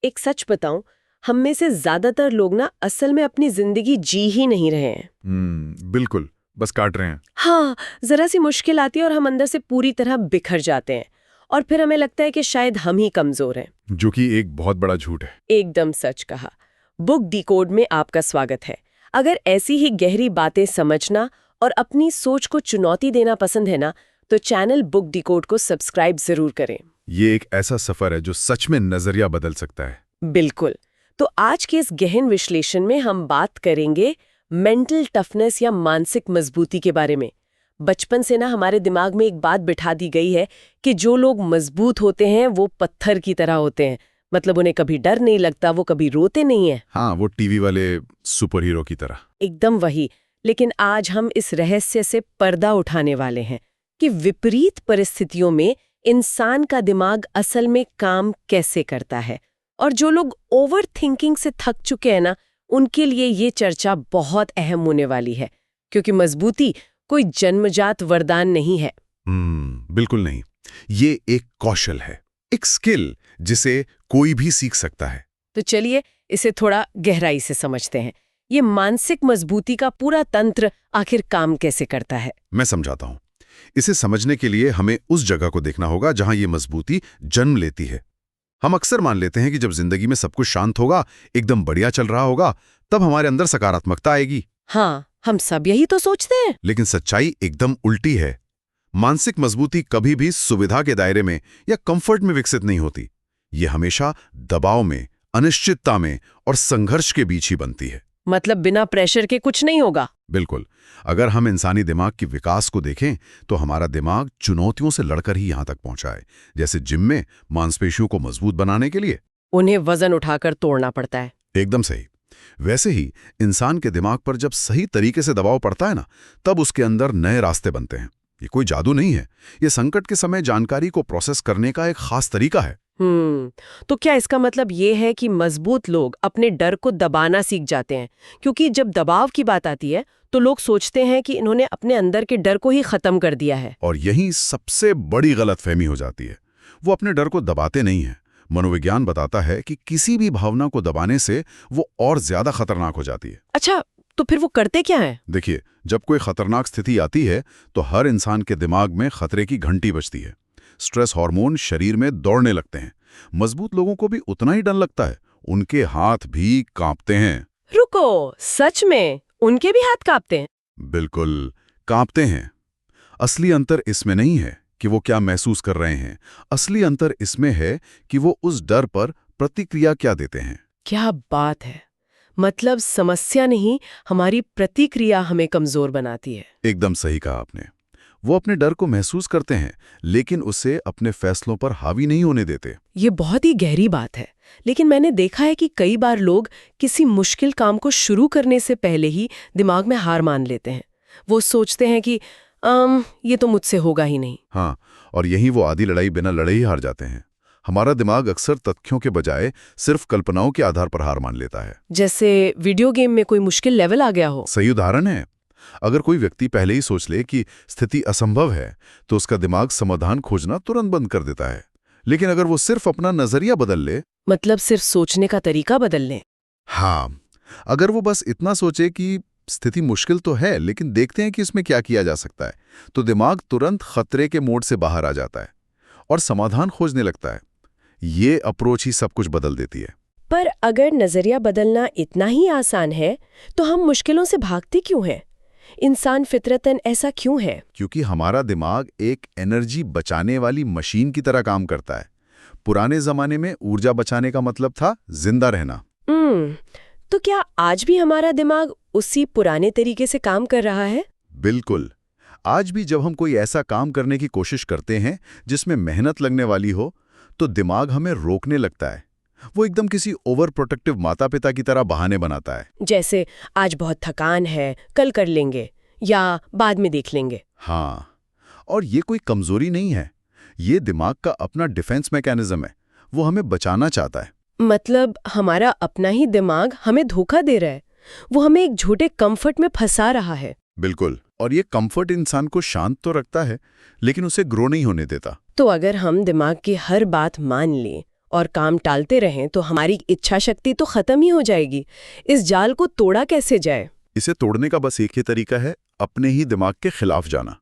एक सच बताऊं, हम में से ज्यादातर लोग ना असल में अपनी जिंदगी जी ही नहीं रहे हैं। बिल्कुल, बस काट रहे हैं। हाँ, जरा सी मुश्किल आती है और हम अंदर से पूरी तरह बिखर जाते हैं। और फिर हमें लगता है कि शायद हम ही कमजोर हैं। जो कि एक बहुत बड़ा झूठ है। एकदम सच कहा। बुक डिकोड में आपका स्वागत है। अगर ऐसी ही गहरी बातें समझना और अपनी सोच को चुनौती देना पसंद है ना, तो चैनल बुक डिकोड को सब्सक्राइब जरूर करें। ये एक ऐसा सफर है जो सच में नजरिया बदल सकता है। बिल्कुल। तो आज के इस गहन विश्लेषण में हम बात करेंगे मेंटल टफनेस या मानसिक मजबूती के बारे में। बचपन से ना हमारे दिमाग में एक बात बिठा दी गई है कि जो लोग मजबूत होते हैं वो पत्थर की तरह होते हैं। मतलब उन्हें कभी डर नहीं लगता, वो कभी रोते नहीं है। हाँ, वो टीवी वाले सुपर हीरो की तरह। एकदम वही। लेकिन आज हम इस रहस्य से पर्दा उठाने वाले हैं कि विपरीत परिस्थितियों में इंसान का दिमाग असल में काम कैसे करता है। और जो लोग ओवर थिंकिंग से थक चुके हैं ना, उनके लिए ये चर्चा बहुत अहम होने वाली है, क्योंकि मजबूती कोई जन्मजात वरदान नहीं है। बिल्कुल नहीं। ये एक कौशल है, एक स्किल जिसे कोई भी सीख सकता है। तो चलिए इसे थोड़ा गहराई से समझते हैं। ये मानसिक मजबूती का पूरा तंत्र आखिर काम कैसे करता है। मैं समझाता हूँ। इसे समझने के लिए हमें उस जगह को देखना होगा जहां ये मजबूती जन्म लेती है। हम अक्सर मान लेते हैं कि जब जिंदगी में सब कुछ शांत होगा, एकदम बढ़िया चल रहा होगा, तब हमारे अंदर सकारात्मकता आएगी। हाँ, हम सब यही तो सोचते हैं। लेकिन सच्चाई एकदम उल्टी है। मानसिक मजबूती कभी भी सुविधा के दायरे में या कंफर्ट में विकसित नहीं होती। ये हमेशा दबाव में, अनिश्चितता में और संघर्ष के बीच ही बनती है। मतलब बिना प्रेशर के कुछ नहीं होगा। बिल्कुल। अगर हम इंसानी दिमाग की विकास को देखें तो हमारा दिमाग चुनौतियों से लड़कर ही यहां तक पहुंचा है। जैसे जिम में मांसपेशियों को मजबूत बनाने के लिए उन्हें वजन उठाकर तोड़ना पड़ता है। एकदम सही। वैसे ही इंसान के दिमाग पर जब सही तरीके से दबाव पड़ता है ना, तब उसके अंदर नए रास्ते बनते हैं। ये कोई जादू नहीं है, ये संकट के समय जानकारी को प्रोसेस करने का एक खास तरीका है। तो क्या इसका मतलब ये है कि मजबूत लोग अपने डर को दबाना सीख जाते हैं? क्योंकि जब दबाव की बात आती है तो लोग सोचते हैं कि इन्होंने अपने अंदर के डर को ही खत्म कर दिया है। और यही सबसे बड़ी गलतफहमी हो जाती है। वो अपने डर को दबाते नहीं हैं। मनोविज्ञान बताता है कि किसी भी भावना को दबाने से वो और ज्यादा खतरनाक हो जाती है। अच्छा, तो फिर वो करते क्या है? देखिए, जब कोई खतरनाक स्थिति आती है तो हर इंसान के दिमाग में खतरे की घंटी बजती है। स्ट्रेस हार्मोन शरीर में दौड़ने लगते हैं। मजबूत लोगों को भी उतना ही डर लगता है। उनके हाथ भी कांपते हैं। रुको, सच में उनके भी हाथ कांपते हैं? बिल्कुल, कांपते हैं। असली अंतर इसमें नहीं है कि वो क्या महसूस कर रहे हैं। असली अंतर इसमें है कि वो उस डर पर प्रतिक्रिया क्या देते हैं। क्या बात है! मतलब समस्या नहीं, हमारी प्रतिक्रिया हमें कमजोर बनाती है। एकदम सही कहा आपने। वो अपने डर को महसूस करते हैं, लेकिन उसे अपने फैसलों पर हावी नहीं होने देते। ये बहुत ही गहरी बात है। लेकिन मैंने देखा है कि कई बार लोग किसी मुश्किल काम को शुरू करने से पहले ही दिमाग में हार मान लेते हैं। वो सोचते हैं कि ये तो मुझसे होगा ही नहीं। हाँ, और यही वो आधी लड़ाई बिना लड़े ही हार जाते हैं। हमारा दिमाग अक्सर तथ्यों के बजाय सिर्फ कल्पनाओं के आधार पर हार मान लेता है। जैसे वीडियो गेम में कोई मुश्किल लेवल आ गया हो। सही उदाहरण है। अगर कोई व्यक्ति पहले ही सोच ले कि स्थिति असंभव है, तो उसका दिमाग समाधान खोजना तुरंत बंद कर देता है। लेकिन अगर वो सिर्फ अपना नजरिया बदल ले, मतलब सिर्फ सोचने का तरीका बदल लें। हाँ, अगर वो बस इतना सोचे कि स्थिति मुश्किल तो है, लेकिन देखते हैं कि इसमें क्या किया जा सकता है, तो दिमाग तुरंत खतरे के मोड से बाहर आ जाता है और समाधान खोजने लगता है। ये अप्रोच ही सब कुछ बदल देती है। पर अगर नजरिया बदलना इतना ही आसान है, तो हम मुश्किलों से भागते क्यों हैं? इंसान फितरतन ऐसा क्यों है? क्योंकि हमारा दिमाग एक एनर्जी बचाने वाली मशीन की तरह काम करता है। पुराने जमाने में ऊर्जा बचाने का मतलब था जिंदा रहना। तो क्या आज भी हमारा दिमाग उसी पुराने तरीके से काम कर रहा है? बिल्कुल। आज भी जब हम कोई ऐसा काम करने की कोशिश करते हैं जिसमें मेहनत लगने वाली हो, तो दिमाग हमें रोकने लगता है। वो एकदम किसी ओवर प्रोटेक्टिव माता पिता की तरह बहाने बनाता है। जैसे आज बहुत थकान है, कल कर लेंगे, या बाद में देख लेंगे। हाँ, और ये कोई कमजोरी नहीं है। ये दिमाग का अपना डिफेंस मैकेनिज्म है। वो हमें बचाना चाहता है। मतलब हमारा अपना ही दिमाग हमें धोखा दे रहा है। वो हमें एक झूठे कंफर्ट में फंसा रहा है। बिल्कुल। और ये कंफर्ट इंसान को शांत तो रखता है, लेकिन उसे ग्रो नहीं होने देता। तो अगर हम दिमाग की हर बात मान लें और काम टालते रहें तो हमारी इच्छा शक्ति तो खत्म ही हो जाएगी। इस जाल को तोड़ा कैसे जाए? इसे तोड़ने का बस एक ही तरीका है, अपने ही दिमाग के खिलाफ जाना।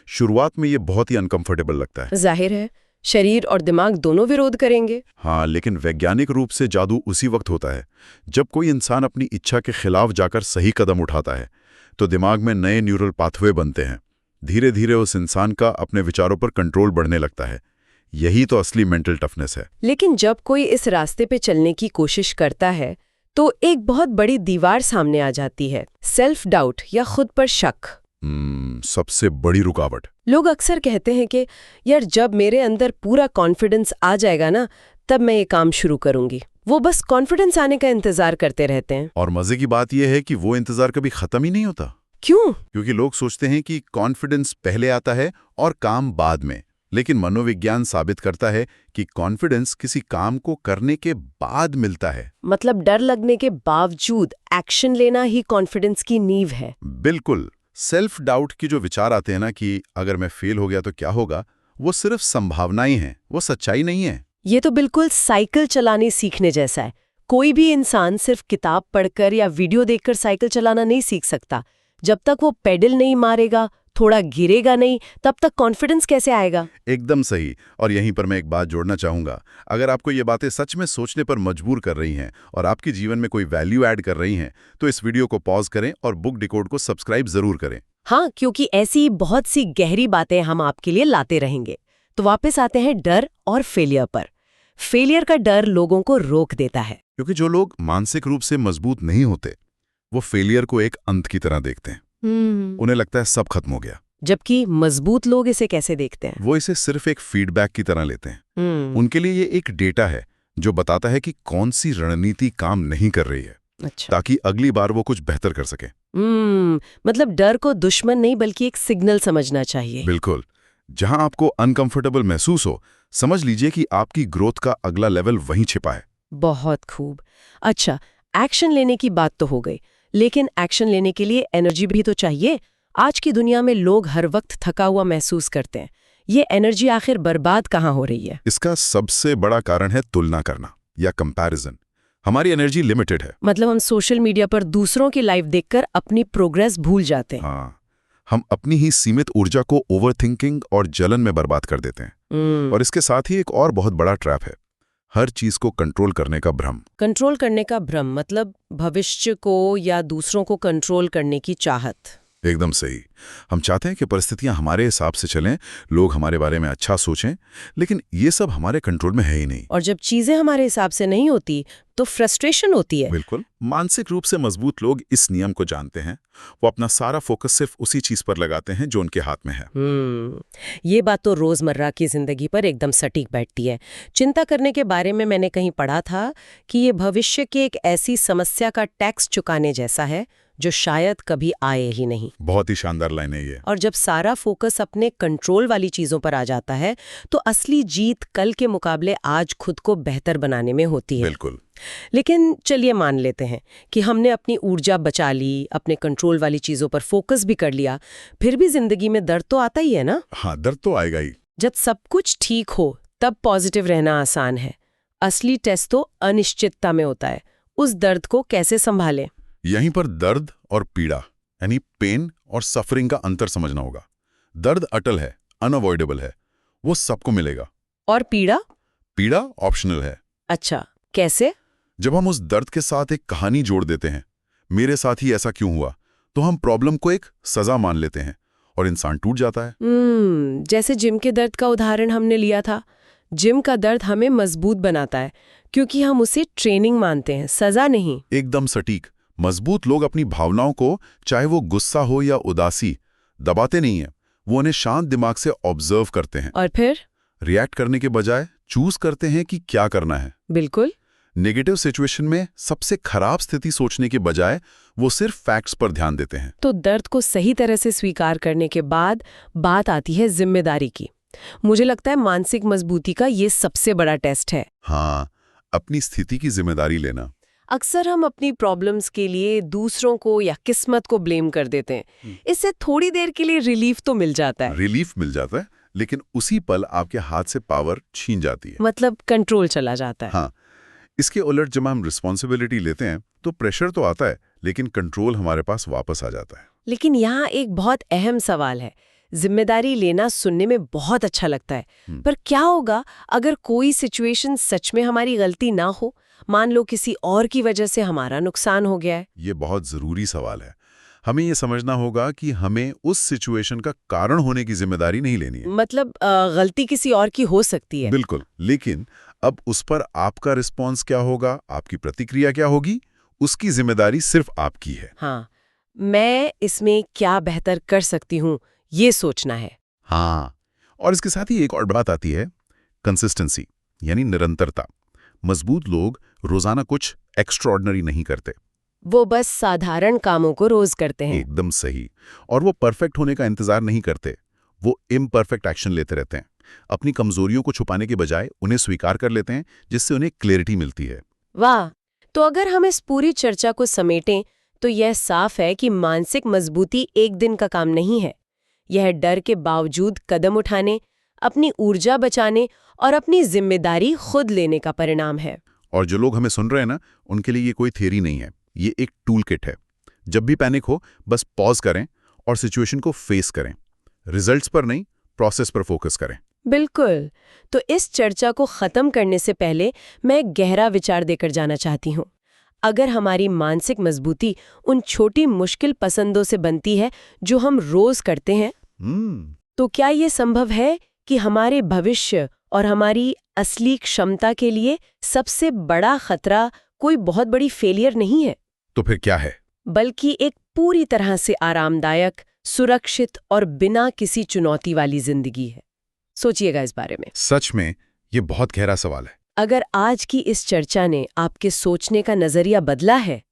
शुरुआत में ये बहुत ही अनकंफर्टेबल लगता है। जाहिर है, शरीर और दिमाग दोनों विरोध करेंगे। हाँ, लेकिन वैज्ञानिक रूप से जादू उसी वक्त होता है जब कोई इंसान अपनी इच्छा के खिलाफ जाकर सही कदम उठाता है। तो दिमाग में नए न्यूरल पाथवे बनते हैं। धीरे धीरे उस इंसान का अपने विचारों पर कंट्रोल बढ़ने लगता है। यही तो असली मेंटल टफनेस है। लेकिन जब कोई इस रास्ते पे चलने की कोशिश करता है तो एक बहुत बड़ी दीवार सामने आ जाती है, सेल्फ डाउट या खुद पर शक। सबसे बड़ी रुकावट। लोग अक्सर कहते हैं कि यार जब मेरे अंदर पूरा कॉन्फिडेंस आ जाएगा ना, तब मैं ये काम शुरू करूंगी। वो बस कॉन्फिडेंस आने का इंतजार करते रहते हैं। और मजे की बात यह है कि वो इंतजार कभी खत्म ही नहीं होता। क्यों? क्योंकि लोग सोचते हैं कि कॉन्फिडेंस पहले आता है और काम बाद में। लेकिन मनोविज्ञान साबित करता है कि कॉन्फिडेंस किसी काम को करने के बाद मिलता है। मतलब डर लगने के बावजूद एक्शन लेना ही कॉन्फिडेंस की नींव है। बिल्कुल। सेल्फ डाउट की जो विचार आते हैं ना कि अगर मैं फेल हो गया तो क्या होगा, वो सिर्फ संभावनाएं हैं, वो सच्चाई नहीं है। ये तो बिल्कुल साइकिल चलाने सीखने जैसा है। कोई भी इंसान सिर्फ किताब पढ़कर या वीडियो देखकर साइकिल चलाना नहीं सीख सकता। जब तक वो पेडल नहीं मारेगा, थोड़ा गिरेगा नहीं, तब तक कॉन्फिडेंस कैसे आएगा? एकदम सही। और यहीं पर मैं एक बात जोड़ना चाहूंगा। अगर आपको ये बातें सच में सोचने पर मजबूर कर रही हैं और आपके जीवन में कोई वैल्यू ऐड कर रही हैं, तो इस वीडियो को पॉज करें और बुक डिकोड को सब्सक्राइब जरूर करें। हाँ, क्योंकि ऐसी बहुत सी गहरी बातें हम आपके लिए लाते रहेंगे। तो वापस आते हैं डर और फेलियर पर। फेलियर का डर लोगों को रोक देता है। क्योंकि जो लोग मानसिक रूप से मजबूत नहीं होते, वो फेलियर को एक अंत की तरह देखते हैं। उन्हें लगता है सब खत्म हो गया। जबकि मजबूत लोग इसे कैसे देखते हैं? वो इसे सिर्फ एक फीडबैक की तरह लेते हैं। उनके लिए ये एक डेटा है जो बताता है कि कौन सी रणनीति काम नहीं कर रही है। अच्छा। ताकि अगली बार वो कुछ बेहतर कर सके। मतलब डर को दुश्मन नहीं बल्कि एक सिग्नल समझना चाहिए। बिल्कुल। जहां आपको अनकंफर्टेबल महसूस हो, समझ लीजिए कि आपकी ग्रोथ का अगला लेवल वहीं छिपा है। बहुत खूब। अच्छा, एक्शन लेने की बात तो हो गई, लेकिन एक्शन लेने के लिए एनर्जी भी तो चाहिए। आज की दुनिया में लोग हर वक्त थका हुआ महसूस करते हैं। ये एनर्जी आखिर बर्बाद कहाँ हो रही है? इसका सबसे बड़ा कारण है तुलना करना या कंपैरिजन। हमारी एनर्जी लिमिटेड है। मतलब हम सोशल मीडिया पर दूसरों की लाइफ देखकर अपनी प्रोग्रेस भूल जाते हैं। हाँ, हम अपनी ही सीमित ऊर्जा को ओवरथिंकिंग और जलन में बर्बाद कर देते हैं। और इसके साथ ही एक और बहुत बड़ा ट्रैप है, हर चीज को कंट्रोल करने का भ्रम। कंट्रोल करने का भ्रम मतलब भविष्य को या दूसरों को कंट्रोल करने की चाहत। एकदम सही। हम चाहते हैं कि परिस्थितियां हमारे हिसाब से चलें, लोग हमारे बारे में अच्छा सोचें, लेकिन ये सब हमारे कंट्रोल में है ही नहीं। और जब चीजें हमारे हिसाब से नहीं होती तो फ्रस्ट्रेशन होती है। बिल्कुल। मानसिक रूप से मजबूत लोग इस नियम को जानते हैं। वो अपना सारा फोकस सिर्फ उसी चीज पर लगाते हैं जो उनके हाथ में है। ये बात तो रोजमर्रा की जिंदगी पर एकदम सटीक बैठती है। चिंता करने के बारे में मैंने कहीं पढ़ा था कि ये भविष्य की एक ऐसी समस्या का टैक्स चुकाने जैसा है जो शायद कभी आए ही नहीं। बहुत ही शानदार लाइन है ये। और जब सारा फोकस अपने कंट्रोल वाली चीजों पर आ जाता है तो असली जीत कल के मुकाबले आज खुद को बेहतर बनाने में होती है। बिल्कुल। लेकिन चलिए मान लेते हैं कि हमने अपनी ऊर्जा बचा ली, अपने कंट्रोल वाली चीजों पर फोकस भी कर लिया, फिर भी जिंदगी में दर्द तो आता ही है ना? हाँ, दर्द तो आएगा ही। जब सब कुछ ठीक हो तब पॉजिटिव रहना आसान है। असली टेस्ट तो अनिश्चितता में होता है। उस दर्द को कैसे संभालें? यहीं पर दर्द और पीड़ा यानी पेन और सफरिंग का अंतर समझना होगा। दर्द अटल है, अनअवॉइडेबल है, वो सबको मिलेगा। और पीड़ा? पीड़ा ऑप्शनल है। अच्छा, कैसे? जब हम उस दर्द के साथ एक कहानी जोड़ देते हैं, मेरे साथ ही ऐसा क्यों हुआ, तो हम प्रॉब्लम को एक सजा मान लेते हैं और इंसान टूट जाता है। जैसे जिम के दर्द का उदाहरण हमने लिया था। जिम का दर्द हमें मजबूत बनाता है क्योंकि हम उसे ट्रेनिंग मानते हैं, सजा नहीं। एकदम सटीक। मजबूत लोग अपनी भावनाओं को, चाहे वो गुस्सा हो या उदासी, दबाते नहीं हैं। वो उन्हें शांत दिमाग से ऑब्जर्व करते हैं और फिर रिएक्ट करने के बजाय चूज करते हैं कि क्या करना है। बिल्कुल। नेगेटिव सिचुएशन में सबसे खराब स्थिति सोचने के बजाय वो सिर्फ फैक्ट्स पर ध्यान देते हैं। तो दर्द को सही तरह से स्वीकार करने के बाद बात आती है जिम्मेदारी की। मुझे लगता है मानसिक मजबूती का ये सबसे बड़ा टेस्ट है। हाँ, अपनी स्थिति की जिम्मेदारी लेना। अक्सर हम अपनी प्रॉब्लम्स के लिए दूसरों को या किस्मत को ब्लेम कर देते हैं। इससे थोड़ी देर के लिए रिलीफ तो मिल जाता है। रिलीफ मिल जाता है, लेकिन उसी पल आपके हाथ से पावर छीन जाती है। मतलब कंट्रोल चला जाता है। हाँ, इसके उलट जब हम रिस्पॉन्सिबिलिटी लेते हैं तो प्रेशर तो आता है, लेकिन कंट्रोल हमारे पास वापस आ जाता है। लेकिन यहाँ एक बहुत अहम सवाल है। जिम्मेदारी लेना सुनने में बहुत अच्छा लगता है, पर क्या होगा अगर कोई सिचुएशन सच में हमारी गलती ना हो? मान लो किसी और की वजह से हमारा नुकसान हो गया है। ये बहुत ज़रूरी सवाल है। हमें ये समझना होगा कि हमें उस सिचुएशन का कारण होने की जिम्मेदारी नहीं लेनी है। मतलब गलती किसी और की हो सकती है। बिल्कुल, लेकिन अब उस पर आपका रिस्पॉन्स क्या होगा, आपकी प्रतिक्रिया क्या होगी, उसकी जिम्मेदारी सिर्फ आपकी है। हाँ, मैं इसमें क्या बेहतर कर सकती हूँ, ये सोचना है। हाँ, और इसके साथ ही एक और बात आती है, कंसिस्टेंसी, यानी निरंतरता। मजबूत लोग रोजाना कुछ एक्स्ट्राऑर्डिनरी नहीं करते। वो बस साधारण कामों को रोज करते हैं। एकदम सही। और वो परफेक्ट होने का इंतजार नहीं करते, वो इम्परफेक्ट एक्शन लेते रहते हैं। अपनी कमजोरियों को छुपाने के बजाय उन्हें स्वीकार कर लेते हैं, जिससे उन्हें क्लैरिटी मिलती है। वाह! तो अगर हम इस पूरी चर्चा को समेटें तो यह साफ है कि मानसिक मजबूती एक दिन का काम नहीं है। यह डर के बावजूद कदम उठाने, अपनी ऊर्जा बचाने और अपनी जिम्मेदारी खुद लेने का परिणाम है। और जो लोग हमें सुन रहे हैं ना, उनके लिए ये कोई थ्योरी नहीं है, ये एक टूल किट है। जब भी पैनिक हो, बस पॉज करें और सिचुएशन को फेस करें। रिजल्ट्स पर नहीं, प्रोसेस पर फोकस करें। बिल्कुल। तो इस चर्चा को खत्म करने से पहले मैं गहरा विचार देकर जाना चाहती हूँ। अगर हमारी मानसिक मजबूती उन छोटी मुश्किल पसंदों से बनती है जो हम रोज करते हैं, तो क्या ये संभव है कि हमारे भविष्य और हमारी असली क्षमता के लिए सबसे बड़ा खतरा कोई बहुत बड़ी फेलियर नहीं है, तो फिर क्या है? बल्कि एक पूरी तरह से आरामदायक, सुरक्षित और बिना किसी चुनौती वाली जिंदगी है? सोचिएगा इस बारे में। सच में ये बहुत गहरा सवाल है। अगर आज की इस चर्चा ने आपके सोचने का नजरिया बदला है,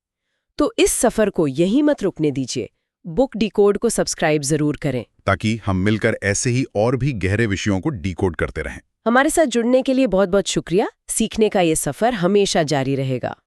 तो इस सफर को यहीं मत रुकने दीजिए। बुक डिकोड को सब्सक्राइब जरूर करें, ताकि हम मिलकर ऐसे ही और भी गहरे विषयों को डिकोड करते रहें। हमारे साथ जुड़ने के लिए बहुत बहुत शुक्रिया। सीखने का ये सफर हमेशा जारी रहेगा।